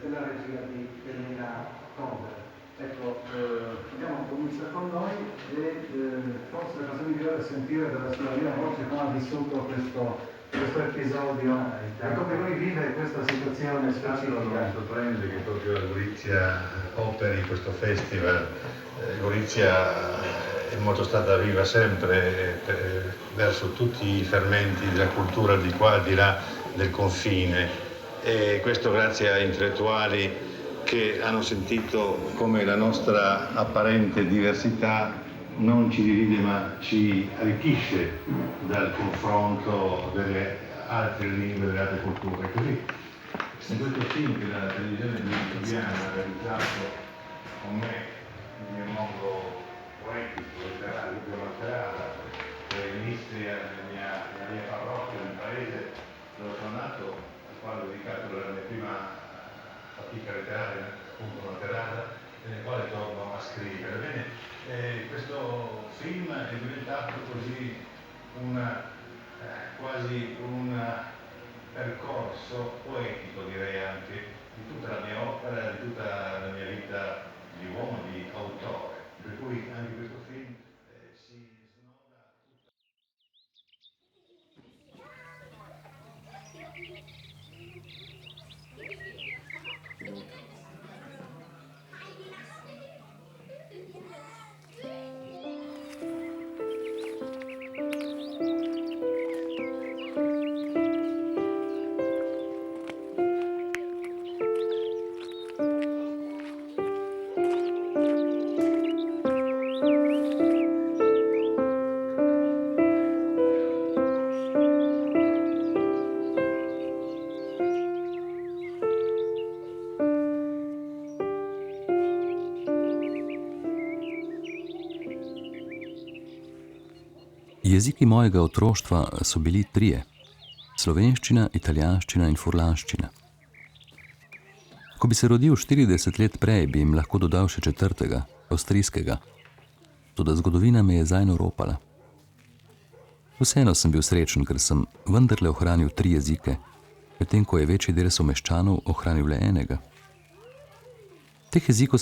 della regia di Elena Tober. Ecco, abbiamo cominciato con noi e forse la cosa migliore è sentire dalla sua prima voce come ha vissuto questo episodio e come lui vive questa situazione specifica. Mi sorprende che proprio Gorizia operi questo festival. Gorizia è molto stata viva sempre verso tutti i fermenti della cultura di qua e di là del confine, e questo grazie a intellettuali che hanno sentito come la nostra apparente diversità non ci divide ma ci arricchisce dal confronto delle altre lingue, delle altre culture. Così in questo film che la televisione italiana ha realizzato con me, il mio mondo poetico, letterario, che inizia nella mia parrocchia, nel paese dove sono nato, al quale ho dedicato la mia prima fatica letteraria, appunto una terrata, nel quale torno a scrivere. Bene, questo film è diventato così quasi un percorso poetico, direi anche, di tutta la mia opera, di tutta la mia vita di uomo, di autore, per cui anche questo film si snoda tutta. Jeziki mojega otroštva so bili trije: slovenščina, italijanščina in furlanščina. Ko bi se rodil 40 let prej, bi jim lahko dodal še četrtega, avstrijskega. Toda zgodovina me je zajno ropala. Vseeno sem bil srečen, ker sem vendarle ohranil 3 jezike, medtem ko je večji del someščanov ohranil le enega. Teh jezikov